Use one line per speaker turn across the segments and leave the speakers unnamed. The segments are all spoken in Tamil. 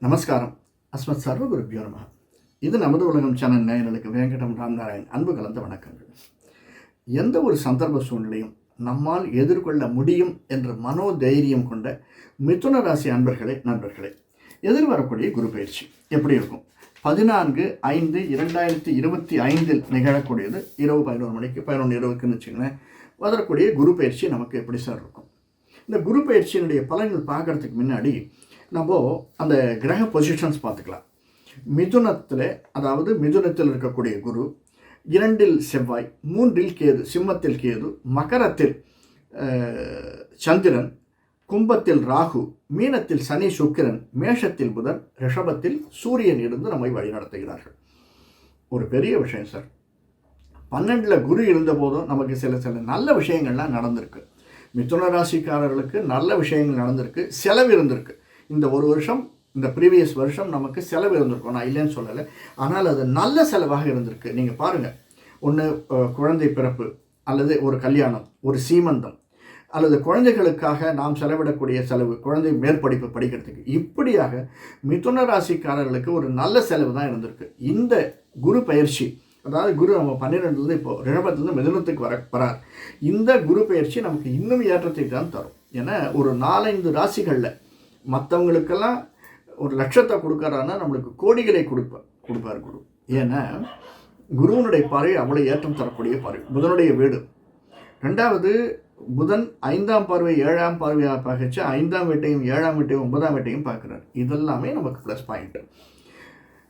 நமஸ்காரம். அஸ்மத் சர்வ குருபியோ நம. இது நமது உலகம் சேனல் நேயர்களுக்கு வெங்கடம் ராம்நாராயண் அன்பு கலந்த வணக்கங்கள். எந்த ஒரு சந்தர்ப்ப சூழ்நிலையும் நம்மால் எதிர்கொள்ள முடியும் என்ற மனோதைரியம் கொண்ட மிதுன ராசி நண்பர்களே, எதிர்வரக்கூடிய குரு பயிற்சி எப்படி இருக்கும்? 14/5/2025 நிகழக்கூடியது. இரவு 11 மணிக்கு 11:20க்குன்னு வச்சுங்களேன். வரக்கூடிய குரு பயிற்சி நமக்கு எப்படி சார் இருக்கும்? இந்த குரு பயிற்சியினுடைய பலன்கள் பார்க்கறதுக்கு முன்னாடி நம்ம அந்த கிரக பொசிஷன்ஸ் பார்த்துக்கலாம். மிதுனத்தில் இருக்கக்கூடிய குரு, 2இல் செவ்வாய், 3இல் கேது, சிம்மத்தில் கேது, மகரத்தில் சந்திரன், கும்பத்தில் ராகு, மீனத்தில் சனி சுக்கிரன், மேஷத்தில் புதன், ரிஷபத்தில் சூரியன் இருந்து நம்மை வழிநடத்துகிறார்கள். ஒரு பெரிய விஷயம் சார். 12ல் குரு இருந்த போதும் நமக்கு சில நல்ல விஷயங்கள்லாம் நடந்திருக்கு. மிதுன ராசிக்காரர்களுக்கு நல்ல விஷயங்கள் நடந்திருக்கு, செலவு இருந்திருக்கு. இந்த ஒரு வருஷம், இந்த ப்ரீவியஸ் வருஷம் நமக்கு செலவு இருந்திருக்கும், நான் இல்லைன்னு சொல்லலை. ஆனால் அது நல்ல செலவாக இருந்திருக்கு. நீங்கள் பாருங்கள், ஒன்று குழந்தை பிறப்பு, அல்லது ஒரு கல்யாணம், ஒரு சீமந்தம், அல்லது குழந்தைகளுக்காக நாம் செலவிடக்கூடிய செலவு, குழந்தை மேற்படிப்பு படிக்கிறதுக்கு, இப்படியாக மிதுன ராசிக்காரர்களுக்கு ஒரு நல்ல செலவு தான் இருந்திருக்கு. இந்த குரு பயிற்சி, அதாவது குரு நம்ம 12லேருந்து இப்போ ரிஷபத்துலேருந்து மிதுனத்துக்கு வரார். இந்த குரு பயிற்சி நமக்கு இன்னும் ஏற்றத்தை தான் தரும். ஏன்னா ஒரு 4-5 ராசிகளில் மற்றவங்களுக்கெல்லாம் ஒரு லட்சத்தை கொடுக்கறான்னா நம்மளுக்கு கோடிகளை கொடுப்பார் குரு. ஏன்னா குருவனுடைய பார்வை அவ்வளோ ஏற்றம் தரக்கூடிய பார்வை. புதனுடைய வீடு. 2வது புதன் 5ஆம் பார்வை 7ஆம் பார்வையாக பார்க்கச்சு 5ஆம் வீட்டையும் 7ஆம் வீட்டையும் 9ஆம் வீட்டையும் பார்க்குறாரு. இதெல்லாமே நமக்கு ப்ளஸ் பாயிண்ட்.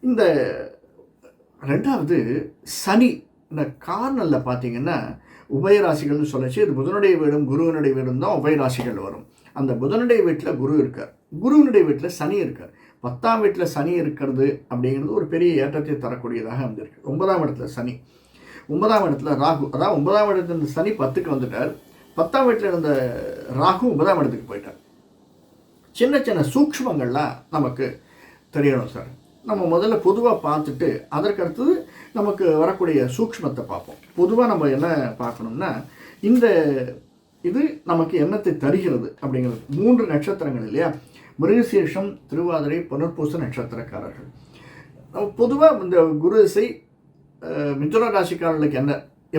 இந்த 2வது சனி இந்த கார்னலில் பார்த்தீங்கன்னா உபயராசிகள்னு சொல்லச்சு. இது புதனுடைய வீடும் குருவனுடைய வீடும் தான் உபயராசிகள் வரும். அந்த புதனுடைய வீட்டில் குரு இருக்கார், குருவனுடைய வீட்டில் சனி இருக்கார். 10ஆம் வீட்டில் சனி இருக்கிறது அப்படிங்கிறது ஒரு பெரிய ஏற்றத்தை தரக்கூடியதாக வந்திருக்கு. 9ஆம் இடத்துல சனி, 9ஆம் இடத்துல ராகு. அதாவது 9ஆம் இடத்துல சனி 10க்கு வந்துட்டார். 10ஆம் வீட்டில் இருந்த ராகு 9ஆம் இடத்துக்கு போயிட்டார். சின்ன சூக்ஷ்மங்கள்லாம் நமக்கு தெரியணும் சார். நம்ம முதல்ல பொதுவாக பார்த்துட்டு அதற்கடுத்தது நமக்கு வரக்கூடிய சூக்ஷ்மத்தை பார்ப்போம். பொதுவாக நம்ம என்ன பார்க்கணும்னா, இந்த இது நமக்கு என்னத்தை தருகிறது அப்படிங்கிறது. 3 நட்சத்திரங்கள் இல்லையா? மிருகசீரிஷம், திருவாதிரை, புனர்பூச நட்சத்திரக்காரர்கள். பொதுவாக இந்த குரு திசை மிதுன ராசிக்காரர்களுக்கு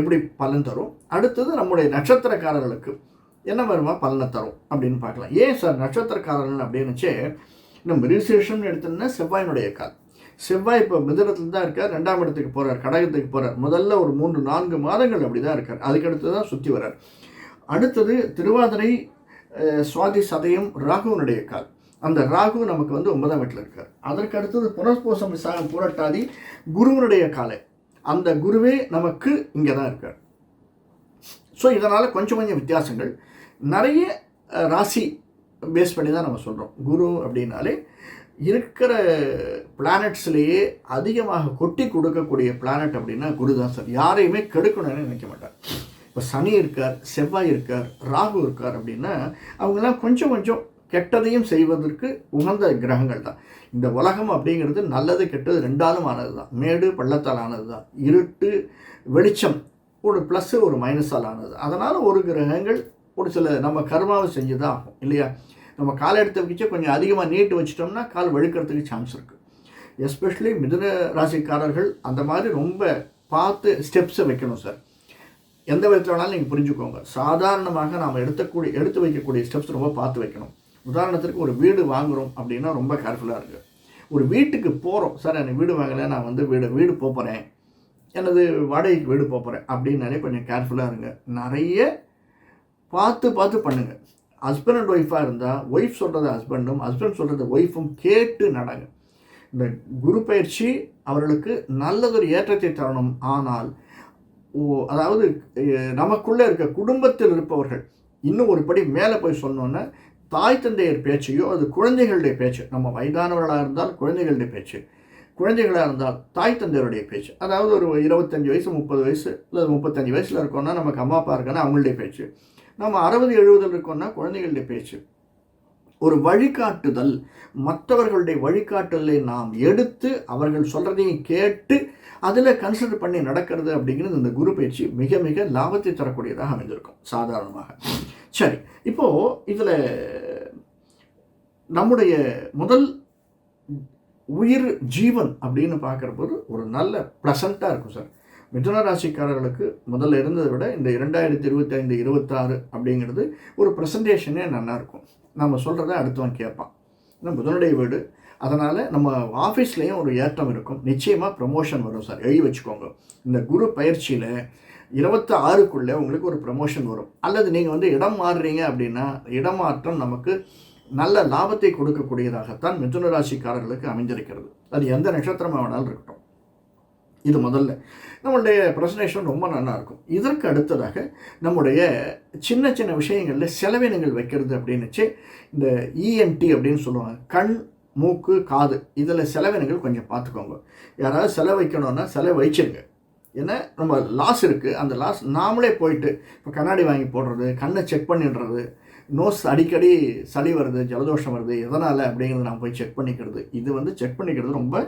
எப்படி பலன் தரும், அடுத்தது நம்முடைய நட்சத்திரக்காரர்களுக்கு என்ன வருமா பலனை தரும் அப்படின்னு பார்க்கலாம். ஏன் சார் நட்சத்திரக்காரர்கள் அப்படின்னுச்சே, இந்த மிருகசீரிஷம்னு எடுத்தோம்னா செவ்வாயினுடைய கால். செவ்வாய் இப்போ மிதுனத்தில் தான் இருக்கார். 2ஆம் இடத்துக்கு போகிறார், கடகத்துக்கு போகிறார். முதல்ல ஒரு 3-4 மாதங்கள் அப்படி தான் இருக்கார். அதுக்கடுத்து தான் சுற்றி வர்றார். அடுத்தது திருவாதிரை, சுவாதி, சதயம், ராகுவனுடைய கால். அந்த ராகு நமக்கு 9ஆம் வீட்டில் இருக்கார். அதற்கு அடுத்தது புனர்பூசம், விசாகம், பூரட்டாதி, குருவனுடைய காலை. அந்த குருவே நமக்கு இங்கே தான் இருக்கார். ஸோ இதனால் கொஞ்சம் வித்தியாசங்கள் நிறைய ராசி பேஸ் பண்ணி தான் நம்ம சொல்கிறோம். குரு அப்படின்னாலே இருக்கிற பிளானட்ஸ்லேயே அதிகமாக கொட்டி கொடுக்கக்கூடிய பிளானட் அப்படின்னா குரு தான் சார். யாரையுமே கெடுக்கணும்னு நினைக்க மாட்டார். இப்போ சனி இருக்கார், செவ்வாய் இருக்கார், ராகு இருக்கார் அப்படின்னா அவங்களாம் கொஞ்சம் கெட்டதையும் செய்வதற்கு உகந்த கிரகங்கள் தான். இந்த உலகம் அப்படிங்கிறது நல்லது கெட்டது 2ஆலும் ஆனது தான். மேடு பள்ளத்தால் ஆனது தான். இருட்டு வெளிச்சம், ஒரு ப்ளஸ்ஸு ஒரு மைனஸால் ஆனது. அதனால் ஒரு கிரகங்கள் ஒரு சில நம்ம கர்மாவை செஞ்சு தான் ஆகும் இல்லையா? நம்ம காலை எடுத்து வச்சு கொஞ்சம் அதிகமாக நீட்டு வச்சிட்டோம்னா கால் வழுக்கிறதுக்கு சான்ஸ் இருக்குது. எஸ்பெஷலி மிதுன ராசிக்காரர்கள் அந்த மாதிரி ரொம்ப பார்த்து ஸ்டெப்ஸை வைக்கணும் சார். எந்த விதத்தில் வேணாலும் நீங்கள் புரிஞ்சுக்கோங்க. சாதாரணமாக நாம் எடுத்து வைக்கக்கூடிய ஸ்டெப்ஸ் ரொம்ப பார்த்து வைக்கணும். உதாரணத்திற்கு ஒரு வீடு வாங்குகிறோம் அப்படின்னா ரொம்ப கேர்ஃபுல்லாக இருக்குது. ஒரு வீட்டுக்கு போகிறோம் சார், எனக்கு வீடு வாங்கலை, நான் வீடு போகிறேன், எனது வாடகைக்கு வீடு போகிறேன் அப்படின்னாலே கொஞ்சம் கேர்ஃபுல்லாக இருங்க. நிறைய பார்த்து பண்ணுங்கள். ஹஸ்பண்ட் அண்ட் ஒய்ஃபாக இருந்தால் ஒய்ஃப் சொல்கிறது ஹஸ்பண்டும், ஹஸ்பண்ட் சொல்கிறது ஒய்ஃபும் கேட்டு நடங்க. இந்த குரு பயிற்சி அவர்களுக்கு நல்லதொரு ஏற்றத்தை தரணும். ஆனால் அதாவது நமக்குள்ளே இருக்க குடும்பத்தில் இருப்பவர்கள் இன்னும் ஒரு படி மேலே போய் சொன்னோன்னா, தாய் தந்தையர் பேச்சையோ அது குழந்தைகளுடைய பேச்சு, நம்ம வயதானவர்களாக இருந்தால் குழந்தைகளுடைய பேச்சு, குழந்தைகளாக இருந்தால் தாய் தந்தையருடைய பேச்சு. அதாவது ஒரு 25 வயசு 30 வயசு இல்லை 35 வயசில் இருக்கோன்னா நமக்கு அம்மா அப்பா இருக்கான்னா அவங்களுடைய பேச்சு, நம்ம 60-70 இருக்கோன்னா குழந்தைகளுடைய பேச்சு. ஒரு வழிகாட்டுதல், மற்றவர்களுடைய வழிகாட்டுதலை நாம் எடுத்து அவர்கள் சொல்கிறதையும் கேட்டு அதில் கன்சிடர் பண்ணி நடக்கிறது அப்படிங்கிறது இந்த குரு பயிற்சி மிக லாபத்தை தரக்கூடியதாக அமைந்திருக்கும் சாதாரணமாக. சரி, இப்போது இதில் நம்முடைய முதல் உயிர் ஜீவன் அப்படின்னு பார்க்குற போது ஒரு நல்ல ப்ளசண்ட்டாக இருக்கும் சார். மிதுன ராசிக்காரர்களுக்கு முதல்ல இருந்ததை விட இந்த 2025 26 அப்படிங்கிறது ஒரு ப்ரெசன்டேஷனே நல்லாயிருக்கும். நம்ம சொல்கிறத அடுத்தவன் கேட்பான். ஏன்னா புதனுடைய வீடு, அதனால் நம்ம ஆஃபீஸ்லேயும் ஒரு ஏற்றம் இருக்கும். நிச்சயமாக ப்ரமோஷன் வரும் சார், எழுதி வச்சுக்கோங்க. இந்த குரு பயிற்சியில் 26க்குள்ளே உங்களுக்கு ஒரு ப்ரமோஷன் வரும். அல்லது நீங்கள் வந்து இடம் மாறுறீங்க அப்படின்னா இடமாற்றம் நமக்கு நல்ல லாபத்தை கொடுக்கக்கூடியதாகத்தான் மிதுன ராசிக்காரர்களுக்கு அமைந்திருக்கிறது. அது எந்த நட்சத்திரமாக வேணாலும் இருக்கட்டும். இது முதல்ல நம்மளுடைய ப்ரெசன்டேஷன் ரொம்ப நல்லாயிருக்கும். இதற்கு அடுத்ததாக நம்முடைய சின்ன சின்ன விஷயங்களில் செலவினங்கள் வைக்கிறது அப்படின்னுச்சு. இந்த இஎன்டி அப்படின்னு சொல்லுவாங்க, கண் மூக்கு காது, இதில் செலவினங்கள் கொஞ்சம் பார்த்துக்கோங்க. யாராவது செலவு வைக்கணும்னா செலவு வச்சிருங்க. ஏன்னா நம்ம லாஸ் இருக்குது, அந்த லாஸ் நாமளே போயிட்டு இப்போ கண்ணாடி வாங்கி போடுறது, கண்ணை செக் பண்ணிடுறது, நோஸ் அடிக்கடி சளி வருது, ஜலதோஷம் வருது, எதனால் அப்படிங்கிறது நான் போய் செக் பண்ணிக்கிறது. இது வந்து செக் பண்ணிக்கிறது ரொம்ப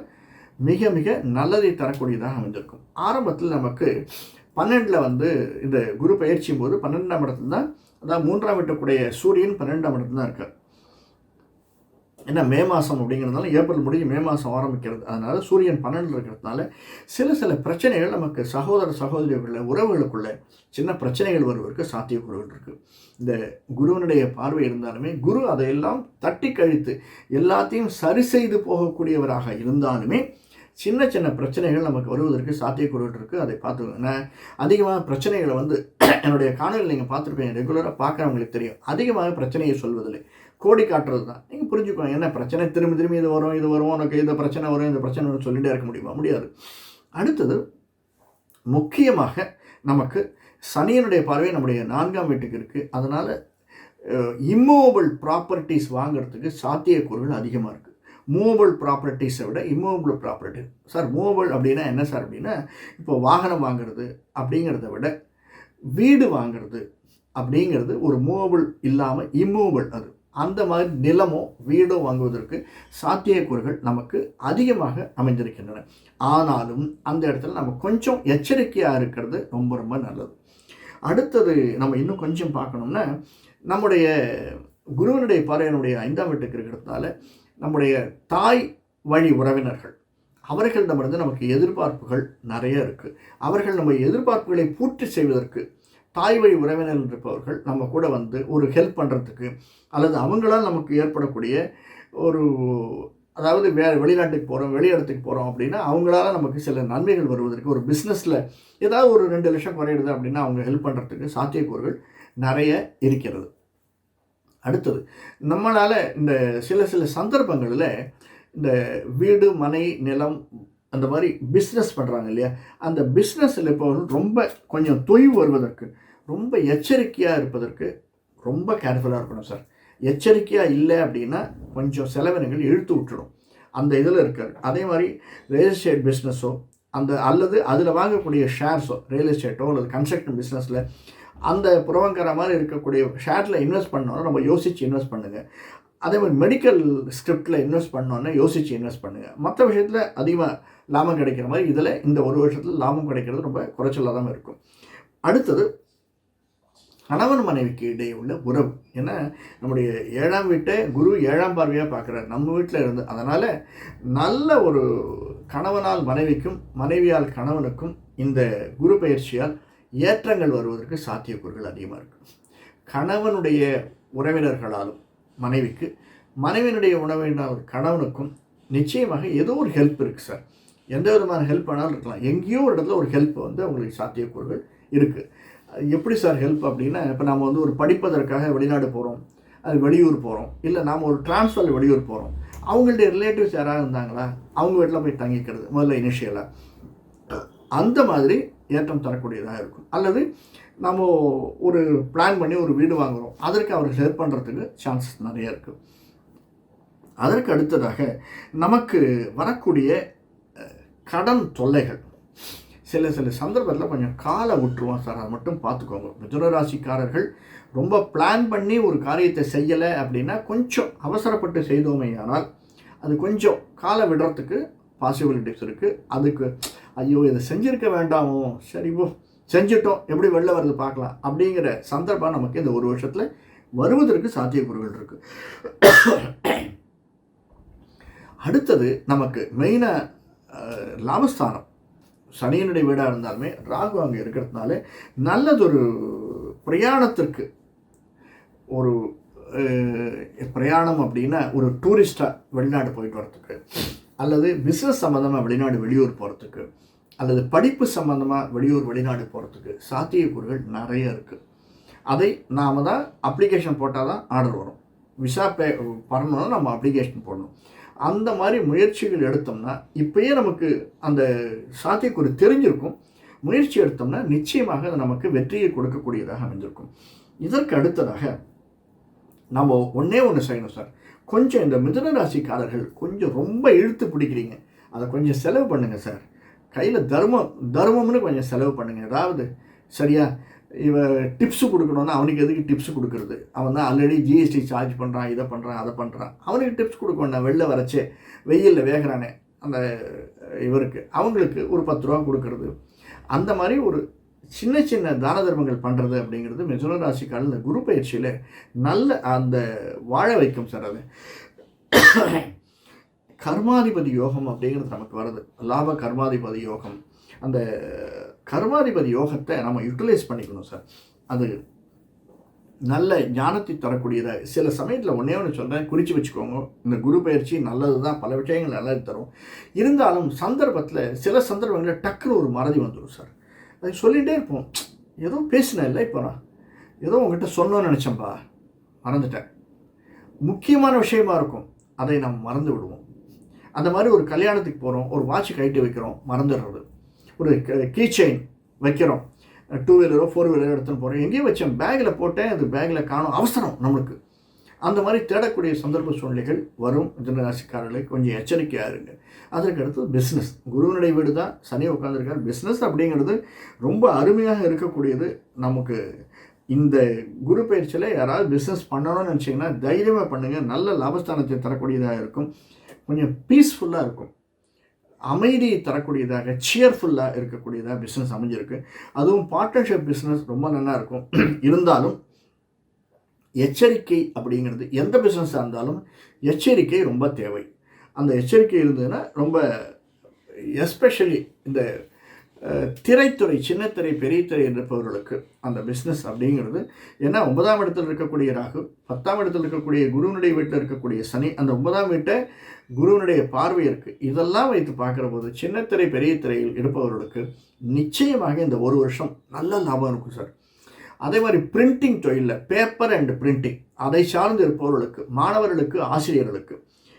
மிக மிக நல்லதை தரக்கூடியதாக அமைந்திருக்கும். ஆரம்பத்தில் நமக்கு 12 வந்து இந்த குரு பயிற்சியும் போது 12ஆம் இடத்துல தான், அதாவது 3ஆம் வீட்டுக்குடைய சூரியன் 12ஆம் இடத்துல தான் இருக்கார். ஏன்னா மே மாதம் அப்படிங்கிறதுனால ஏப்ரல் முடிஞ்சு மே மாதம் ஆரம்பிக்கிறது. அதனால் சூரியன் 12 இருக்கிறதுனால சில பிரச்சனைகள் நமக்கு சகோதர சகோதரிகளுக்குள்ள உறவுகளுக்குள்ள சின்ன பிரச்சனைகள் வருவதற்கு சாத்தியக்கூறுகள் இருக்குது. இந்த குருவனுடைய பார்வை இருந்தாலுமே குரு அதையெல்லாம் தட்டி கழித்து எல்லாத்தையும் சரி செய்து போகக்கூடியவராக இருந்தாலுமே சின்ன சின்ன பிரச்சனைகள் நமக்கு வருவதற்கு சாத்தியக்கூறுகள் இருக்குது. அதை பார்த்துக்கோங்க. அதிகமாக பிரச்சனைகளை வந்து என்னுடைய காணொலியில் நீங்கள் பார்த்துருப்பீங்க, ரெகுலராக பார்க்குறவங்களுக்கு தெரியும். அதிகமாக பிரச்சனையை சொல்வதில்லை, கோடி காட்டுறது தான். நீங்கள் புரிஞ்சுக்கோங்க, என்ன பிரச்சனை திரும்பி திரும்பி இது வரும் உனக்கு இந்த பிரச்சனை வரும் இந்த பிரச்சனை வரும் சொல்லிகிட்டே இருக்க முடியுமா? முடியாது. அடுத்தது முக்கியமாக நமக்கு சனியனுடைய பார்வை நம்முடைய 4ஆம் வீட்டுக்கு இருக்குது. அதனால் இம்மூவபிள் ப்ராப்பர்ட்டிஸ் வாங்கிறதுக்கு சாத்தியக்கூறுகள் அதிகமாக இருக்குது. மூவபிள் ப்ராப்பர்ட்டிஸை விட இம்மூவபிள் ப்ராப்பர்ட்டி. சார் மூவபிள் அப்படின்னா என்ன சார் அப்படின்னா, இப்போ வாகனம் வாங்கிறது அப்படிங்கிறத விட வீடு வாங்கிறது அப்படிங்கிறது ஒரு மூவபிள் இல்லாமல் இம்மூவபிள். அது அந்த மாதிரி நிலமோ வீடோ வாங்குவதற்கு சாத்தியக்கூறுகள் நமக்கு அதிகமாக அமைந்திருக்கின்றன. ஆனாலும் அந்த இடத்துல நம்ம கொஞ்சம் எச்சரிக்கையாக இருக்கிறது ரொம்ப ரொம்ப நல்லது. அடுத்தது நம்ம இன்னும் கொஞ்சம் பார்க்கணும்னா, நம்முடைய குருவனுடைய பார்வையினுடைய 5ஆம் வீட்டுக்கு இருக்கிறதுனால நம்முடைய தாய் வழி உறவினர்கள் அவர்களிடமிருந்து நமக்கு எதிர்பார்ப்புகள் நிறைய இருக்குது. அவர்கள் நம்ம எதிர்பார்ப்புகளை பூர்த்தி செய்வதற்கு தாய் வழி உறவினர்கள் இருப்பவர்கள் நம்ம கூட வந்து ஒரு ஹெல்ப் பண்ணுறதுக்கு, அல்லது அவங்களால் நமக்கு ஏற்படக்கூடிய ஒரு, அதாவது வேறு வெளிநாட்டுக்கு போகிறோம் வெளி இடத்துக்கு போகிறோம் அப்படின்னா அவங்களால நமக்கு சில நன்மைகள் வருவதற்கு, ஒரு பிஸ்னஸில் ஏதாவது ஒரு 2 லட்சம் குறையிடுது அப்படின்னா அவங்க ஹெல்ப் பண்ணுறதுக்கு சாத்தியக்கூறுகள் நிறைய இருக்கிறது. அடுத்தது நம்மளால் இந்த சில சந்தர்ப்பங்களில் இந்த வீடு மனை நிலம் அந்த மாதிரி பிஸ்னஸ் பண்ணுறாங்க இல்லையா, அந்த பிஸ்னஸில் இப்போ ரொம்ப கொஞ்சம் தொய்வு வருவதற்கு ரொம்ப எச்சரிக்கையாக இருப்பதற்கு ரொம்ப கேர்ஃபுல்லாக இருக்கணும் சார். எச்சரிக்கையாக இல்லை அப்படின்னா கொஞ்சம் செலவினங்கள் இழுத்து விட்டுடும், அந்த இதில் இருக்காது. அதே மாதிரி ரியல் எஸ்டேட் பிஸ்னஸோ அல்லது அதில் வாங்கக்கூடிய ஷேர்ஸோ, ரியல் எஸ்டேட்டோ அல்லது கன்ஸ்ட்ரக்ஷன் பிஸ்னஸில் அந்த புறவங்கிற மாதிரி இருக்கக்கூடிய ஷேரில் இன்வெஸ்ட் பண்ணோன்னா நம்ம யோசித்து இன்வெஸ்ட் பண்ணுங்கள். அதே மாதிரி மெடிக்கல் ஸ்கிரிப்டில் இன்வெஸ்ட் பண்ணோன்னா யோசித்து இன்வெஸ்ட் பண்ணுங்கள். மற்ற விஷயத்தில் அதிகமாக லாபம் கிடைக்கிற மாதிரி இதில் இந்த ஒரு வருஷத்தில் லாபம் கிடைக்கிறது ரொம்ப குறைச்சலாக தான் இருக்கும். அடுத்தது கணவன் மனைவிக்கு இடையே உள்ள உறவு. ஏன்னா நம்முடைய 7ஆம் வீட்டை குரு 7ஆம் பார்வையாக பார்க்குறாரு நம்ம வீட்டில் இருந்து. அதனால் நல்ல ஒரு கணவனால் மனைவிக்கும் மனைவியால் கணவனுக்கும் இந்த குரு பயிற்சியால் ஏற்றங்கள் வருவதற்கு சாத்தியக்கூறுகள் அதிகமாக இருக்குது. கணவனுடைய உறவினர்களாலும் மனைவிக்கு, மனைவியினுடைய உறவினரால் கணவனுக்கும் நிச்சயமாக ஏதோ ஒரு ஹெல்ப் இருக்குது சார். எந்த விதமான ஹெல்ப் வேணாலும் இருக்கலாம். எங்கேயோ ஒரு இடத்துல ஒரு ஹெல்ப் வந்து அவங்களுக்கு சாத்தியக்கூறுகள் இருக்குது. எப்படி சார் ஹெல்ப் அப்படின்னா, இப்போ நாம் வந்து ஒரு படிப்பதற்காக வெளிநாடு போகிறோம், அது வெளியூர் போகிறோம், இல்லை நாம் ஒரு டிரான்ஸ்ஃபர் வெளியூர் போகிறோம், அவங்களுடைய ரிலேட்டிவ்ஸ் யாராவது இருந்தாங்களா அவங்க வீட்டில் போய் தங்கிக்கிறது முதல்ல இனிஷியலாக, அந்த மாதிரி ஏற்றம் தரக்கூடியதாக இருக்கும். அல்லது நம்ம ஒரு பிளான் பண்ணி ஒரு வீடு வாங்குகிறோம், அதற்கு அவர்கள் ஹெல்ப் பண்ணுறதுக்கு சான்சஸ் நிறைய இருக்குது. அதற்கு அடுத்ததாக நமக்கு வரக்கூடிய கடன் தொல்லைகள் சில சந்தர்ப்பத்தில் கொஞ்சம் காலை விட்டுருவோம் சார், அதை மட்டும் பார்த்துக்கோங்க. மிதுன ராசிக்காரர்கள் ரொம்ப பிளான் பண்ணி ஒரு காரியத்தை செய்யலை அப்படின்னா கொஞ்சம் அவசரப்பட்டு செய்தோமே ஆனால் அது கொஞ்சம் காலை விடுறதுக்கு பாசிபிலிட்டிஸ் இருக்குது. அதுக்கு ஐயோ இதை செஞ்சுருக்க வேண்டாமோ, சரி போ செஞ்சிட்டோம் எப்படி வெளில வருது பார்க்கலாம் அப்படிங்கிற சந்தர்ப்பம் நமக்கு இந்த ஒரு வருஷத்தில் வருவதற்கு சாத்தியக்கூறுகள் இருக்குது. அடுத்தது நமக்கு மெயினாக லாபஸ்தானம் சனியினுடைய வீடாக இருந்தாலுமே ராகு அங்கே இருக்கிறதுனால நல்லதொரு பிரயாணத்திற்கு ஒரு பிரயாணம் அப்படின்னா ஒரு டூரிஸ்டாக வெளிநாடு போயிட்டு வரத்துக்கு, அல்லது பிஸ்னஸ் சம்மந்தமாக வெளிநாடு வெளியூர் போகிறதுக்கு, அல்லது படிப்பு சம்மந்தமாக வெளிநாடு போகிறதுக்கு சாத்தியக்கூறுகள் நிறைய இருக்குது. அதை நாம் தான் அப்ளிகேஷன் போட்டால் தான் ஆர்டர் வரும். விசா பண்ணணும்னா நம்ம அப்ளிகேஷன் போடணும். அந்த மாதிரி முயற்சிகள் எடுத்தோம்னா இப்போயே நமக்கு அந்த சாத்தியக்கூறு தெரிஞ்சிருக்கும். முயற்சி எடுத்தோம்னா நிச்சயமாக அது நமக்கு வெற்றியை கொடுக்கக்கூடியதாக அமைஞ்சிருக்கும். இதற்கு அடுத்ததாக நம்ம ஒன்று செய்யணும் சார். கொஞ்சம் இந்த மிதுன ராசிக்காரர்கள் கொஞ்சம் ரொம்ப இழுத்து பிடிக்கிறீங்க, அதை கொஞ்சம் செலவு பண்ணுங்கள் சார். கையில் தர்மம்னு கொஞ்சம் செலவு பண்ணுங்கள். அதாவது சரியா, இவன் டிப்ஸு கொடுக்கணுன்னா அவனுக்கு எதுக்கு டிப்ஸு கொடுக்குறது? அவன் தான் ஆல்ரெடி ஜிஎஸ்டி சார்ஜ் பண்ணுறான், இதை பண்ணுறான், அதை பண்ணுறான். அவனுக்கு டிப்ஸ் கொடுக்கணும். வெளில வரைச்சே வெயிலில் வேகிறானே அந்த இவருக்கு அவங்களுக்கு ஒரு 10 ரூபா கொடுக்கறது, அந்த மாதிரி ஒரு சின்ன சின்ன தான தர்மங்கள் பண்ணுறது அப்படிங்கிறது மிதுன ராசிக்காரர்கள் இந்த குரு பயிற்சியில் நல்ல அந்த வாழ வைக்கும் சார். அது கர்மாதிபதி யோகம் அப்படிங்கிறது நமக்கு வருது, லாப கர்மாதிபதி யோகம். அந்த கர்மாதிபதி யோகத்தை நம்ம யூட்டிலைஸ் பண்ணிக்கணும் சார். அது நல்ல ஞானத்தை தரக்கூடியதாக. சில சமயத்தில் ஒன்று சொல்கிறேன், குறித்து வச்சுக்கோங்க. இந்த குரு பயிற்சி நல்லது தான், பல விஷயங்கள் நல்லது தரும். இருந்தாலும் சந்தர்ப்பத்தில் சில சந்தர்ப்பங்களில் டக்குன்னு ஒரு மறதி வந்துடும் சார். அதை சொல்லிகிட்டே இருப்போம், ஏதோ பேசினேன் இல்லை, இப்போ நான் ஏதோ உங்கள்கிட்ட சொல்லணும்னு நினச்சேன்ப்பா, மறந்துட்டேன். முக்கியமான விஷயமா இருக்கும், அதை நாம் மறந்து விடுவோம். அந்த மாதிரி ஒரு கல்யாணத்துக்கு போகிறோம், ஒரு வாட்ச் கைட்டு வைக்கிறோம், மறந்துடுறது. ஒரு கீ செயின் வைக்கிறோம், 2 வீலரோ 4 வீலரோ எடுத்துன்னு போகிறோம், எங்கேயும் வச்சேன், பேக்கில் போட்டேன், அது பேக்கில் காணும், அவசரம் நம்மளுக்கு. அந்த மாதிரி தேடக்கூடிய சந்தர்ப்ப சூழ்நிலைகள் வரும். ஜனராசிக்காரர்களுக்கு கொஞ்சம் எச்சரிக்கையாக இருங்க. அதற்கு அடுத்து பிஸ்னஸ். குருவினுடைய வீடு தான், சனி உட்காந்துருக்கார். பிஸ்னஸ் அப்படிங்கிறது ரொம்ப அருமையாக இருக்கக்கூடியது. நமக்கு இந்த குரு பயிற்சியில் யாராவது பிஸ்னஸ் பண்ணணும்னு நினச்சிங்கன்னா தைரியமாக பண்ணுங்கள். நல்ல லாபஸ்தானத்தை தரக்கூடியதாக இருக்கும், கொஞ்சம் பீஸ்ஃபுல்லாக இருக்கும், அமைதியை தரக்கூடியதாக, சியர்ஃபுல்லாக இருக்கக்கூடியதாக பிஸ்னஸ் அமைஞ்சிருக்கு. அதுவும் பார்ட்னர்ஷிப் பிஸ்னஸ் ரொம்ப நல்லா இருக்கும். இருந்தாலும் எச்சரிக்கை அப்படிங்கிறது எந்த பிஸ்னஸாக இருந்தாலும் எச்சரிக்கை ரொம்ப தேவை. அந்த எச்சரிக்கை இருந்ததுன்னா ரொம்ப, எஸ்பெஷலி இந்த திரைத்துறை, சின்னத்திரை, பெரிய திரை இருப்பவர்களுக்கு அந்த பிஸ்னஸ் அப்படிங்கிறது, ஏன்னா 9ஆம் இடத்தில் இருக்கக்கூடிய ராகு, 10ஆம் இடத்தில் இருக்கக்கூடிய குருவினுடைய வீட்டில் இருக்கக்கூடிய சனி, அந்த 9ஆம் வீட்டை குருவினுடைய பார்வை இருக்குது. இதெல்லாம் வைத்து பார்க்குற போது சின்னத்திரை, பெரிய திரையில் இருப்பவர்களுக்கு நிச்சயமாக இந்த ஒரு வருஷம் நல்ல லாபம் இருக்கும் சார். அதே மாதிரி பிரிண்டிங் தொழிலில், பேப்பர் அண்ட் பிரிண்டிங், அதை சார்ந்து இருப்பவர்களுக்கு, மாணவர்களுக்கு, ஆசிரியர்களுக்கு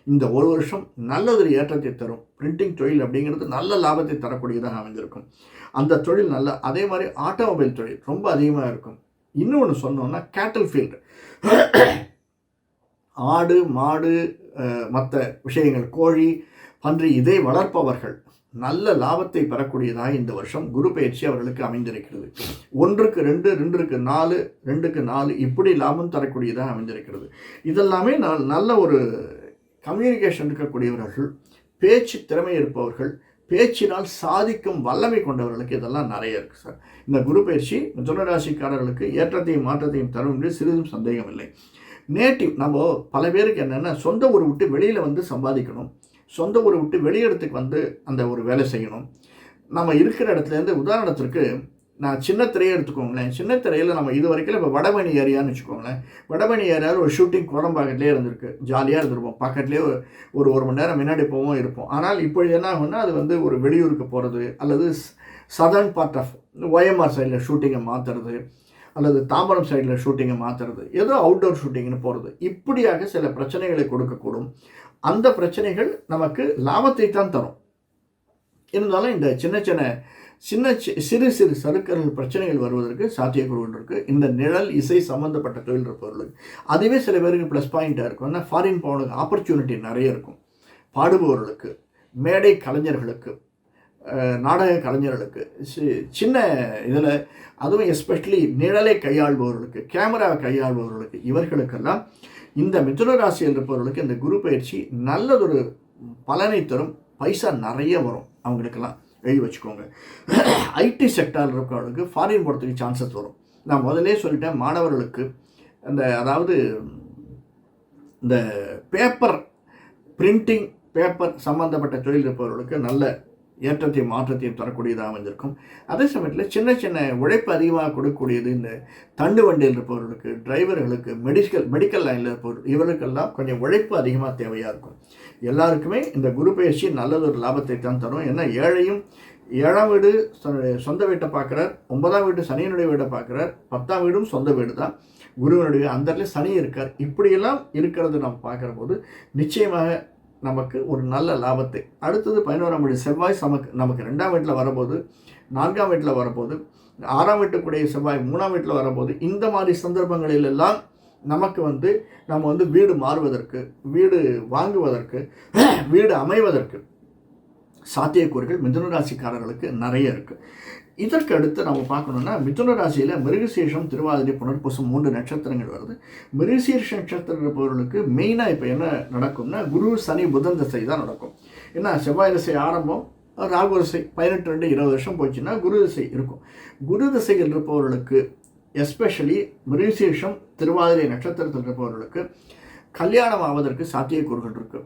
இந்த ஒரு வருஷம் நல்லதொரு ஏற்றத்தை தரும். பிரிண்டிங் தொழில் அப்படிங்கிறது நல்ல லாபத்தை தரக்கூடியதாக அமைந்திருக்கும். அந்த தொழில் நல்ல. அதே மாதிரி ஆட்டோமொபைல் தொழில் ரொம்ப அதிகமாக இருக்கும். இன்னொன்று சொன்னோன்னா கேட்டல் ஃபீல்டு, ஆடு மாடு மற்ற விஷயங்கள், கோழி பன்றி, இதை வளர்ப்பவர்கள் நல்ல லாபத்தை பெறக்கூடியதாக இந்த வருஷம் குரு பயிற்சி அவர்களுக்கு அமைந்திருக்கிறது. 1க்கு 2, 2க்கு 4, 2க்கு 4 இப்படி லாபம் தரக்கூடியதாக அமைந்திருக்கிறது. இதெல்லாமே நல்ல ஒரு கம்யூனிகேஷன் இருக்கக்கூடியவர்கள், பேச்சு திறமை இருப்பவர்கள், பேச்சினால் சாதிக்கும் வல்லமை கொண்டவர்களுக்கு இதெல்லாம் நிறைய இருக்குது சார். இந்த குரு பயிற்சி மிதுன ராசிக்காரர்களுக்கு ஏற்றத்தையும் மாற்றத்தையும் தரும் என்று சிறிதும் சந்தேகம் இல்லை. நேட்டிவ், நம்ம பல பேருக்கு என்னென்னா சொந்த ஊரை விட்டு வெளியில் வந்து சம்பாதிக்கணும், சொந்த ஊரை விட்டு வெளியிடத்துக்கு வந்து அந்த ஒரு வேலை செய்யணும். நம்ம இருக்கிற இடத்துலேருந்து, உதாரணத்திற்கு நான் சின்ன திரையை எடுத்துக்கோங்களேன். சின்ன திரையில் நம்ம இது வரைக்கும் இப்போ வடபழனி ஏரியான்னு வச்சுக்கோங்களேன். வடபழனி ஏரியாவில் ஒரு ஷூட்டிங் குடம்பாக்கத்துலேயே இருந்திருக்கு, ஜாலியாக இருந்திருப்போம். பக்கத்துலேயே ஒரு 1 மணி நேரம் முன்னாடி போவோம் இருப்போம். ஆனால் இப்பொழுது என்ன ஆகுன்னா, அது வந்து ஒரு வெளியூருக்கு போகிறது, அல்லது சதர்ன் பார்ட் ஆஃப் OMR சைடில் ஷூட்டிங்கை மாற்றுறது, அல்லது தாம்பரம் சைடில் ஷூட்டிங்கை மாற்றுறது, ஏதோ அவுட்டோர் ஷூட்டிங்னு போகிறது. இப்படியாக சில பிரச்சனைகளை கொடுக்கக்கூடும். அந்த பிரச்சனைகள் நமக்கு லாபத்தை தான் தரும். இருந்தாலும் இந்த சிறு சறுக்கல் பிரச்சனைகள் வருவதற்கு சாத்தியக்கூறுகள் இருக்குது. இந்த நிழல் இசை சம்மந்தப்பட்ட தொழில் இருப்பவர்களுக்கு அதுவே சில பேருக்கு ப்ளஸ் பாயிண்ட்டாக இருக்கும். ஏன்னா ஃபாரின் போனதுக்கு ஆப்பர்ச்சுனிட்டி நிறைய இருக்கும். பாடுபவர்களுக்கு, மேடை கலைஞர்களுக்கு, நாடக கலைஞர்களுக்கு, சின்ன இதில், அதுவும் எஸ்பெஷலி நிழலை கையாள்பவர்களுக்கு, கேமராவை கையாள்பவர்களுக்கு, இவர்களுக்கெல்லாம் இந்த மிதுன ராசியில் இருப்பவர்களுக்கு இந்த குரு பயிற்சி நல்லதொரு பலனை தரும். பைசா நிறைய வரும் அவங்களுக்கெல்லாம், எழுதி வச்சுக்கோங்க. ஐடி செக்டாரில் இருக்கிறவங்களுக்கு ஃபாரின் போகிறதுக்கு சான்சஸ் வரும். நான் முதலே சொல்லிட்டேன், மாணவர்களுக்கு அதாவது இந்த பேப்பர் பிரிண்டிங், பேப்பர் சம்பந்தப்பட்ட தொழில் இருப்பவர்களுக்கு நல்ல ஏற்றத்தையும் மாற்றத்தையும் தரக்கூடியதாக அமைந்திருக்கும். அதே சமயத்தில் சின்ன சின்ன உழைப்பு அதிகமாக கொடுக்கக்கூடியது இந்த தண்டு வண்டியில் இருப்பவர்களுக்கு, டிரைவர்களுக்கு, மெடிக்கல் லைனில் இருப்பவர்கள், இவர்களுக்கெல்லாம் கொஞ்சம் உழைப்பு அதிகமாக தேவையாக இருக்கும். எல்லாருக்குமே இந்த குரு பயிற்சி நல்லதொரு லாபத்தை தான் தரும். ஏன்னா ஏழையும் 7ஆம் வீடு சொந்த வீட்டை பார்க்குறார், 9ஆம் வீடு சனியினுடைய வீடை பார்க்குறார், 10ஆம் வீடும் சொந்த வீடு தான், குருவினுடைய அந்த இடத்துல சனி இருக்கார். இப்படியெல்லாம் இருக்கிறது நம்ம பார்க்குற போது நிச்சயமாக நமக்கு ஒரு நல்ல லாபத்தை. அடுத்தது 11ஆம் வீடு செவ்வாய் நமக்கு 2ஆம் வீட்டில் வரபோது, 4ஆம் வீட்டில் வரபோது, 6ஆம் வீட்டுக்குடைய செவ்வாய் 3ஆம் வீட்டில் வரபோது, இந்த மாதிரி சந்தர்ப்பங்களிலெல்லாம் நமக்கு நம்ம வீடு மாறுவதற்கு, வீடு வாங்குவதற்கு, வீடு அமைவதற்கு சாத்தியக்கூறுகள் மிதுன ராசிக்காரர்களுக்கு நிறைய இருக்குது. இதற்கு அடுத்து நம்ம பார்க்கணுன்னா மிதுன ராசியில் மிருகசீரிஷம், திருவாதிரை, புனர்பூசம் 3 நட்சத்திரங்கள் வருது. மிருகசீரிஷ நட்சத்திரம் இருப்பவர்களுக்கு மெயினாக இப்போ என்ன நடக்கும்னா குரு சனி புதன் தசை தான் நடக்கும். ஏன்னா செவ்வாய் தசை ஆரம்பம், ராகு தசை 18-20 வருஷம் போச்சுன்னா குரு தசை இருக்கும். குரு தசைகள் இருப்பவர்களுக்கு எஸ்பெஷலி மிருகசீரிஷம், திருவாதிரை நட்சத்திரத்தில் இருப்பவர்களுக்கு கல்யாணம் ஆவதற்கு சாத்தியக்கூறுகள் இருக்குது.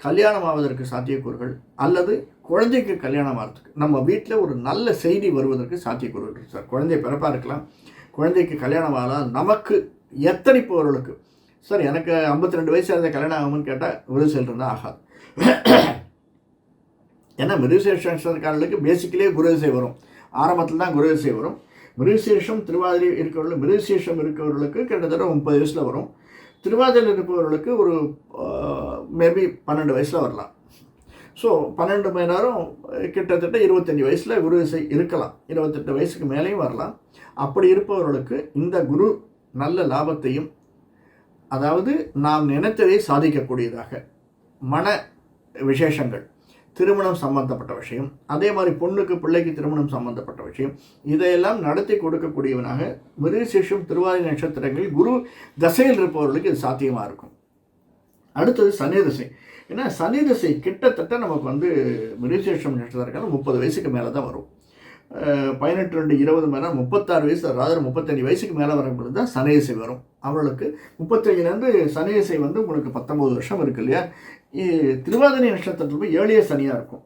கல்யாணம் ஆவதற்கு சாத்தியக்கூறுகள் அல்லது குழந்தைக்கு கல்யாணம் ஆகிறதுக்கு, நம்ம வீட்டில் ஒரு நல்ல செய்தி வருவதற்கு சாத்தியக்கூறுகள் இருக்குது சார். குழந்தை பிறப்பாக இருக்கலாம், குழந்தைக்கு கல்யாணம் ஆகலாம். நமக்கு எத்தனைப்பவர்களுக்கு சார் எனக்கு 52 வயசு இருந்த கல்யாணம் ஆகும்னு கேட்டால் விருதுசேல் இருந்தால் ஆகாது. ஏன்னா மிருகசீரிஷக்காரர்களுக்கு பேசிக்கலியே குருதிசை வரும், ஆரம்பத்தில் தான் குருதிசை வரும். மிருகசீரிஷம் திருவாதிரை இருக்கிறவர்கள், மிருகசீரிஷம் இருக்கிறவர்களுக்கு கிட்டத்தட்ட 30 வயசில் வரும். திருவாதிரையில் இருப்பவர்களுக்கு ஒரு மேபி 12 வயசில் வரலாம். ஸோ 12 மணி நேரம் கிட்டத்தட்ட 25 வயசில் குரு திசை இருக்கலாம், 28 வயசுக்கு மேலேயும் வரலாம். அப்படி இருப்பவர்களுக்கு இந்த குரு நல்ல லாபத்தையும், அதாவது நாம் நினைத்ததை சாதிக்கக்கூடியதாக, மன விசேஷங்கள், திருமணம் சம்பந்தப்பட்ட விஷயம், அதே மாதிரி பொண்ணுக்கு பிள்ளைக்கு திருமணம் சம்பந்தப்பட்ட விஷயம், இதையெல்லாம் நடத்தி கொடுக்கக்கூடியவனாக மிருகசீரிஷம், திருவாதிரை நட்சத்திரங்களில் குரு தசையில் இருப்பவர்களுக்கு இது சாத்தியமாக இருக்கும். அடுத்தது சனி தசை. ஏன்னா சனி தசை கிட்டத்தட்ட நமக்கு மிருகசீரிஷம் நட்சத்திரக்காரங்க 30 வயசுக்கு மேலே தான் வரும். 18-20 மேலே 36 வயசு, அதாவது 35 வயசுக்கு மேலே வரும்பொழுது தான் சனி தசை வரும். அவர்களுக்கு 35லேருந்து சனி தசை உங்களுக்கு 19 வருஷம் இருக்குது இல்லையா. திருவாதிரை நட்சத்திரத்தில் போய் ஏழிய சனியாக இருக்கும்.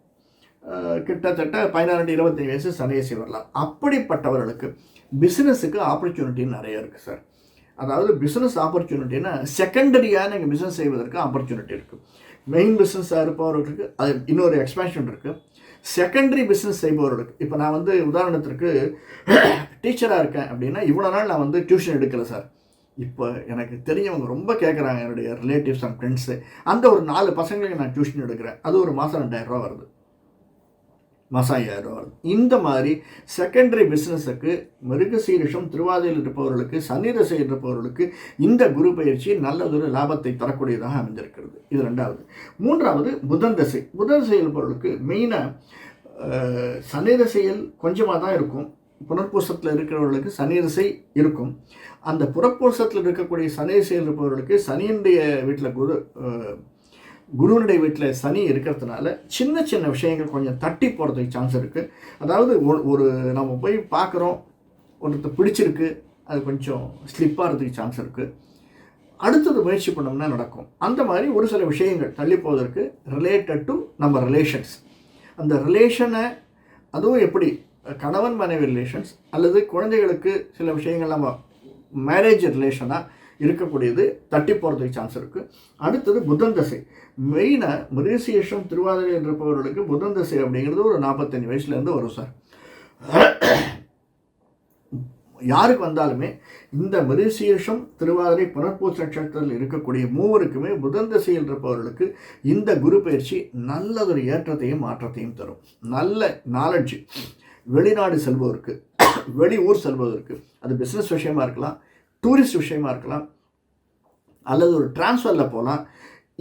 கிட்டத்தட்ட 16-25 வயசு சனி தசை வரலாம். அப்படிப்பட்டவர்களுக்கு பிஸ்னஸுக்கு ஆப்பர்ச்சுனிட்டி நிறைய இருக்குது சார். அதாவது பிஸ்னஸ் ஆப்பர்ச்சுனிட்டின்னா செகண்டரியாக நீங்கள் பிஸ்னஸ் செய்வதற்கு ஆப்பர்ச்சுனிட்டி இருக்குது. மெயின் பிஸ்னஸாக இருப்பவர்களுக்கு அது இன்னொரு எக்ஸ்பேன்ஷன் இருக்குது. செகண்டரி பிஸ்னஸ் செய்பவர்களுக்கு, இப்போ நான் உதாரணத்திற்கு டீச்சராக இருக்கேன் அப்படின்னா, இவ்வளோ நாள் நான் டியூஷன் எடுக்கலை சார். இப்போ எனக்கு தெரிஞ்சவங்க ரொம்ப கேட்குறாங்க, என்னுடைய ரிலேட்டிவ்ஸ் அண்ட் ஃப்ரெண்ட்ஸு, அந்த ஒரு 4 பசங்களுக்கு நான் டியூஷன் எடுக்கிறேன், அது ஒரு மாதம் 2000 ரூபா வருது, மாதம் 5000 ரூபா வருது. இந்த மாதிரி செகண்டரி பிஸ்னஸுக்கு மிருகசீரிஷம், திருவாதிரையில் இருப்பவர்களுக்கு, சனி தசையில் இருப்பவர்களுக்கு இந்த குரு பயிற்சி நல்லதொரு லாபத்தை தரக்கூடியதாக அமைந்திருக்கிறது. இது 2வது. 3வது புதன் தசை. புதன் தசையில் இருப்பவர்களுக்கு மெயினாக சனி தசையில் கொஞ்சமாக தான் இருக்கும். புனர்பூசத்தில் இருக்கிறவர்களுக்கு சனி தசை இருக்கும். அந்த புறப்பூசத்தில் இருக்கக்கூடிய சனி தசையில் இருப்பவர்களுக்கு சனியினுடைய வீட்டில் குருவனுடைய வீட்டில் சனி இருக்கிறதுனால சின்ன சின்ன விஷயங்கள் கொஞ்சம் தட்டி போகிறதுக்கு சான்ஸ் இருக்குது. அதாவது ஒரு நம்ம போய் பார்க்குறோம், ஒருத்தர் பிடிச்சிருக்கு, அது கொஞ்சம் ஸ்லிப்பாகிறதுக்கு சான்ஸ் இருக்குது. அடுத்தது முயற்சி பண்ணோம்னா நடக்கும். அந்த மாதிரி ஒரு சில விஷயங்கள் தள்ளி போவதற்கு ரிலேட்டட் டு நம்ம ரிலேஷன்ஸ், அந்த ரிலேஷனை, அதுவும் எப்படி கணவன் மனைவி ரிலேஷன்ஸ் அல்லது குழந்தைகளுக்கு சில விஷயங்கள் நம்ம மேரேஜ் ரிலேஷனாக இருக்கக்கூடியது தட்டி போகிறதுக்கு சான்ஸ் இருக்குது. அடுத்தது புதன் தசை. மெயினாக மிருகசீரிஷம், திருவாதிரை இருப்பவர்களுக்கு புதன் தசை அப்படிங்கிறது ஒரு 45 வயசுலேருந்து வரும் சார். யாருக்கு வந்தாலுமே இந்த மிருகசீரிஷம், திருவாதிரை, புனர்பூச நட்சத்திரத்தில் இருக்கக்கூடிய மூவருக்குமே புதன் தசையில் இருப்பவர்களுக்கு இந்த குரு பயிற்சி நல்லதொரு ஏற்றத்தையும் மாற்றத்தையும் தரும். நல்ல நாலெட்ஜ், வெளிநாடு செல்பவருக்கு, வெளியூர் செல்வதற்கு, அது பிஸ்னஸ் விஷயமா இருக்கலாம், டூரிஸ்ட் விஷயமா இருக்கலாம், அல்லது ஒரு டிரான்ஸ்ஃபரில் போகலாம்.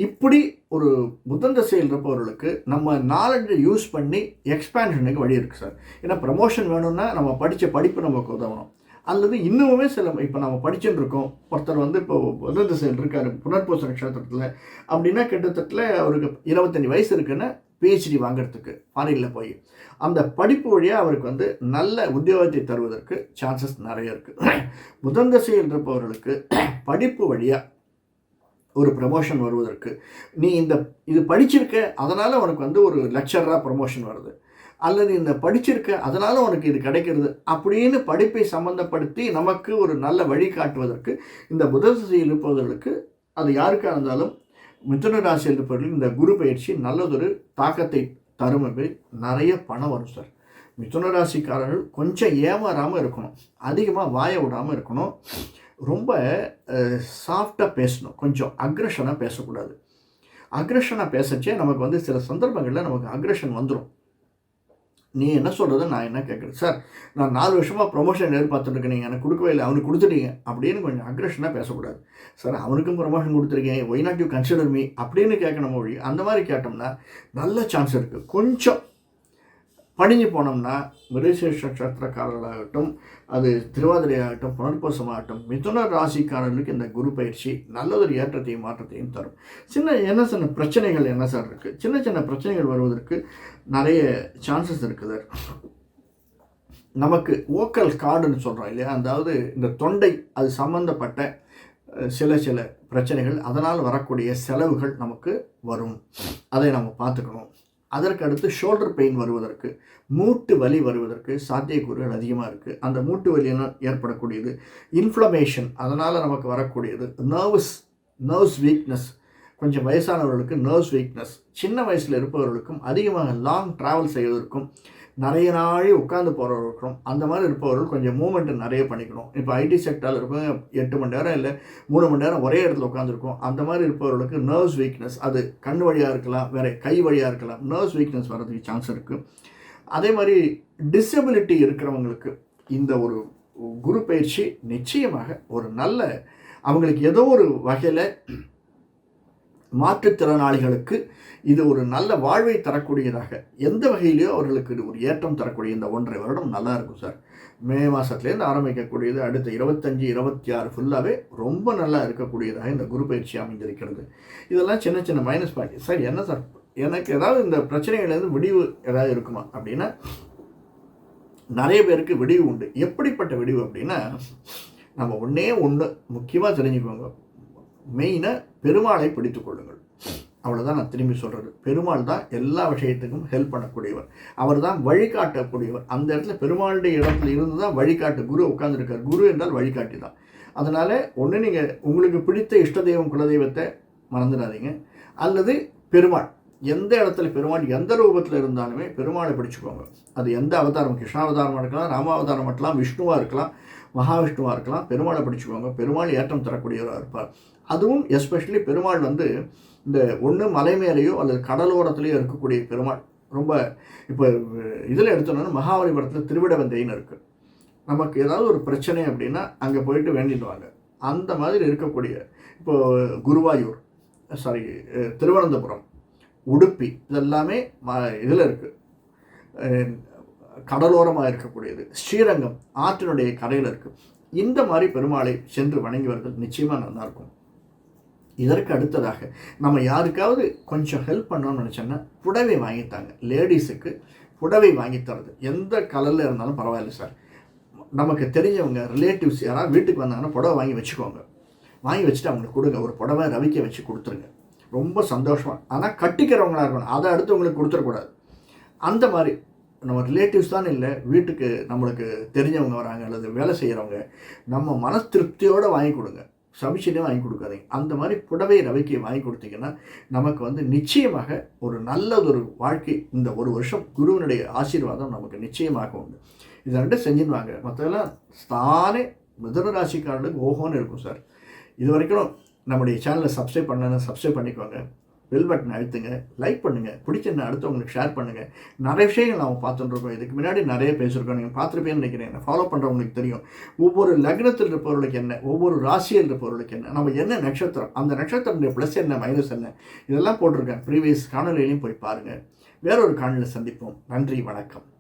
இப்படி ஒரு புதன் தசையில் இருப்பவர்களுக்கு நம்ம நாலெட்ஜை யூஸ் பண்ணி எக்ஸ்பேன்ஷனுக்கு வழி இருக்குது சார். ஏன்னா ப்ரமோஷன் வேணும்னா நம்ம படித்த படிப்பு நமக்கு உதவணும். அல்லது இன்னுமே சில, இப்போ நம்ம படிச்சுட்டு இருக்கோம், ஒருத்தர் இப்போ புதன் தசையில் இருக்கார் புனர்பூச நட்சத்திரத்தில் அப்படின்னா, கிட்டத்தட்ட அவருக்கு 25 வயசு இருக்குன்னா பிஹெச்டி வாங்கிறதுக்கு ஃபாரினில் போய் அந்த படிப்பு வழியாக அவருக்கு நல்ல உத்தியோகத்தை தருவதற்கு சான்சஸ் நிறைய இருக்குது. புதன் தசையில் இருப்பவர்களுக்கு படிப்பு வழியாக ஒரு ப்ரமோஷன் வருவதற்கு, நீ இது படிச்சிருக்க அதனால் உனக்கு வந்து ஒரு லெக்சரராக ப்ரமோஷன் வருது, அல்லது இந்த படிச்சிருக்க அதனால் உனக்கு இது கிடைக்கிறது அப்படின்னு படிப்பை சம்மந்தப்படுத்தி நமக்கு ஒரு நல்ல வழி காட்டுவதற்கு இந்த புதன் திசையில் இருப்பவர்களுக்கு, அது யாருக்காக இருந்தாலும் மிதுன ராசியில் இருப்பவர்களுக்கு இந்த குரு பயிற்சி நல்லதொரு தாக்கத்தை தரும். நிறைய பணம் வரும் சார். மிதுன ராசிக்காரர்கள் கொஞ்சம் ஏமாறாமல் இருக்கணும், அதிகமாக வாயை விடாமல் இருக்கணும், ரொம்ப சாஃப்டாக பேசணும், கொஞ்சம் அக்ரெஷனாக பேசக்கூடாது. அக்ரெஷனாக பேசச்சே நமக்கு வந்து சில சந்தர்ப்பங்களில் நமக்கு அக்ரெஷன் வந்துடும். நீ என்ன சொல்கிறது, நான் என்ன கேட்குறது, சார் நான் 4 வருஷமாக ப்ரொமோஷன் எதிர்பார்த்துருக்கேன், நீங்கள் எனக்கு கொடுக்கவே இல்லை, அவனுக்கு கொடுத்துட்டீங்க அப்படின்னு கொஞ்சம் அக்ரெஷனாக பேசக்கூடாது. சார் அவனுக்கும் ப்ரொமோஷன் கொடுத்துருக்கேன், why not you consider me அப்படின்னு கேட்கணும் மொழி. அந்த மாதிரி கேட்டோம்னா நல்ல சான்ஸ் இருக்குது. கொஞ்சம் பணிஞ்சு போனோம்னா மிருகசீரிஷ நட்சத்திரக்காரர்களாகட்டும், அது திருவாதிரை ஆகட்டும், புனர்பூசமாகட்டும், மிதுன ராசிக்காரர்களுக்கு இந்த குரு பயிற்சி நல்லதொரு ஏற்றத்தையும் மாற்றத்தையும் தரும். சின்ன பிரச்சனைகள் என்ன சார் இருக்குது, சின்ன பிரச்சனைகள் வருவதற்கு நிறைய சான்சஸ் இருக்குது. நமக்கு ஓக்கல் கார்டுன்னு சொல்கிறோம் இல்லையா, அதாவது இந்த தொண்டை அது சம்மந்தப்பட்ட சில பிரச்சனைகள், அதனால் வரக்கூடிய செலவுகள் நமக்கு வரும், அதை நம்ம பார்த்துக்கணும். அதற்கு அடுத்து ஷோல்டர் பெயின் வருவதற்கு, மூட்டு வலி வருவதற்கு சாத்தியக்கூறுகள் அதிகமாக இருக்குது. அந்த மூட்டு வலியினால் ஏற்படக்கூடியது இன்ஃப்ளமேஷன், அதனால் நமக்கு வரக்கூடியது நர்வ்ஸ் வீக்னஸ். கொஞ்சம் வயசானவர்களுக்கு நர்வ்ஸ் வீக்னஸ், சின்ன வயசில் இருப்பவர்களுக்கும் அதிகமாக லாங் ட்ராவல் செய்வதற்கும், நிறைய நாள் உட்காந்து போகிறவர்களுக்கும், அந்த மாதிரி இருப்பவர்கள் கொஞ்சம் மூமெண்ட்டு நிறைய பண்ணிக்கணும். இப்போ ஐடி செக்டரில் இருப்பவங்க 8 மணி நேரம் இல்லை 3 மணி நேரம் ஒரே இடத்துல உட்காந்துருக்கும். அந்த மாதிரி இருப்பவர்களுக்கு நர்வ்ஸ் வீக்னஸ், அது கண் வழியாக இருக்கலாம், வேறு கை வழியாக இருக்கலாம், நர்வ்ஸ் வீக்னஸ் வர்றதுக்கு சான்ஸ் இருக்குது. அதே மாதிரி டிசபிலிட்டி இருக்கிறவங்களுக்கு இந்த ஒரு குரு பயிற்சி நிச்சயமாக ஒரு நல்ல, அவங்களுக்கு ஏதோ ஒரு வகையில் மாற்றுத்திறனாளிகளுக்கு இது ஒரு நல்ல வாழ்வை தரக்கூடியதாக, எந்த வகையிலையோ அவர்களுக்கு ஒரு ஏற்றம் தரக்கூடிய இந்த 1.5 வருடம் நல்லா இருக்கும் சார். மே மாதத்துலேருந்து ஆரம்பிக்கக்கூடியது அடுத்த 25, 26 ஃபுல்லாகவே ரொம்ப நல்லா இருக்கக்கூடியதாக இந்த குரு பயிற்சி அமைந்திருக்கிறது. இதெல்லாம் சின்ன மைனஸ் பாயிண்ட். சார் என்ன சார், எனக்கு ஏதாவது இந்த பிரச்சனைகள்லேருந்து விடிவு ஏதாவது இருக்குமா அப்படின்னா, நிறைய பேருக்கு விடிவு உண்டு. எப்படிப்பட்ட விடிவு அப்படின்னா, நம்ம ஒன்று முக்கியமாக தெரிஞ்சுக்கோங்க, மெயினாக பெருமாளை பிடித்து கொள்ளுங்கள். அவ்வளோதான் நான் திரும்பி சொல்கிறது. பெருமாள் தான் எல்லா விஷயத்துக்கும் ஹெல்ப் பண்ணக்கூடியவர், அவர் தான் வழிகாட்டக்கூடியவர். அந்த இடத்துல பெருமாளுடைய இடத்துல இருந்து தான் வழிகாட்டு குரு உட்காந்துருக்கார். குரு என்றால் வழிகாட்டி தான். அதனால் ஒன்று நீங்கள் உங்களுக்கு பிடித்த இஷ்ட தெய்வம் குலதெய்வத்தை மறந்துடாதீங்க, அல்லது பெருமாள் எந்த இடத்துல பெருமாள் எந்த ரூபத்தில் இருந்தாலுமே பெருமாளை பிடிச்சிக்கோங்க. அது எந்த அவதாரம், கிருஷ்ணாவதாரமாக இருக்கலாம், ராமாவதாரம் இருக்கலாம், விஷ்ணுவாக இருக்கலாம், மகாவிஷ்ணுவாக இருக்கலாம், பெருமாளை பிடிச்சிக்கோங்க. பெருமாள் ஏற்றம் தரக்கூடியவராக இருப்பார். அதுவும் எஸ்பெஷலி பெருமாள் வந்து இந்த ஒன்று மலை மேலேயோ அல்லது கடலோரத்துலேயோ இருக்கக்கூடிய பெருமாள் ரொம்ப, இப்போ இதில் எடுத்தோன்னா மகாபலிபுரத்தில் திருவிடவந்தைன்னு இருக்குது. நமக்கு ஏதாவது ஒரு பிரச்சனை அப்படின்னா அங்கே போயிட்டு வேண்டிடுவாங்க. அந்த மாதிரி இருக்கக்கூடிய, இப்போது குருவாயூர், திருவனந்தபுரம், உடுப்பி, இதெல்லாமே இதில் இருக்குது, கடலோரமாக இருக்கக்கூடியது. ஸ்ரீரங்கம் ஆற்றினுடைய கரையில் இருக்குது. இந்த மாதிரி பெருமாளை சென்று வணங்கி வருவது நிச்சயமாக நல்லாயிருக்கும். இதற்கு அடுத்ததாக நம்ம யாருக்காவது கொஞ்சம் ஹெல்ப் பண்ணோம்னு நினச்சோன்னா புடவை வாங்கித்தாங்க. லேடிஸுக்கு புடவை வாங்கி தரது எந்த கலரில் இருந்தாலும் பரவாயில்ல சார். நமக்கு தெரிஞ்சவங்க ரிலேட்டிவ்ஸ் யாராவது வீட்டுக்கு வந்தாங்கன்னா புடவை வாங்கி வச்சுக்கோங்க. வாங்கி வச்சுட்டு அவங்களுக்கு கொடுங்க. ஒரு புடவை ரவிக்க வச்சு கொடுத்துருங்க, ரொம்ப சந்தோஷமாக. ஆனால் கட்டிக்கிறவங்களாக இருக்கணும், அதை அடுத்தவங்களுக்கு கொடுத்துடக்கூடாது. அந்த மாதிரி நம்ம ரிலேட்டிவ்ஸ் தான் இல்லை, வீட்டுக்கு நம்மளுக்கு தெரிஞ்சவங்க வராங்க அல்லது வேலை செய்கிறவங்க, நம்ம மன திருப்தியோடு வாங்கி கொடுங்க, சபிச்சுட்டே வாங்கி கொடுக்காதீங்க. அந்த மாதிரி புடவை ரவிக்கை வாங்கி கொடுத்தீங்கன்னா நமக்கு வந்து நிச்சயமாக ஒரு நல்லதொரு வாழ்க்கை, இந்த 1 வருஷம் குருவினுடைய ஆசீர்வாதம் நமக்கு நிச்சயமாக உண்டு. இதை 2 செஞ்சுருவாங்க. மற்றதெல்லாம் தானே மிதுன ராசிக்காரர்களுக்கு ஓஹோன்னு இருக்கும் சார். இது வரைக்கும் நம்முடைய சேனலை சப்ஸ்கிரைப் பண்ணலன்னா சப்ஸ்கிரைப் பண்ணிக்கோங்க, பெல் பட்டன் அழுத்துங்க, லைக் பண்ணுங்கள், பிடிச்சிருந்தா அடுத்தவங்களுக்கு ஷேர் பண்ணுங்கள். நிறைய விஷயங்கள் நாம் பார்த்துட்டுருக்கோம், இதுக்கு முன்னாடி நிறைய பேசியிருக்கோம், நீங்கள் பார்த்துருப்பேன்னு நினைக்கிறேன். ஃபாலோ பண்ணுறவங்களுக்கு தெரியும் ஒவ்வொரு லக்னத்தில் இருப்பவர்களுக்கு என்ன, ஒவ்வொரு ராசியில் இருப்பவர்களுக்கு என்ன, நம்ம என்ன நட்சத்திரம், அந்த நட்சத்திரத்துடைய ப்ளஸ் என்ன மைனஸ் என்ன, இதெல்லாம் போட்டிருக்கேன். ப்ரீவியஸ் காணொலியிலையும் போய் பாருங்கள். வேறொரு காணொலியில் சந்திப்போம். நன்றி, வணக்கம்.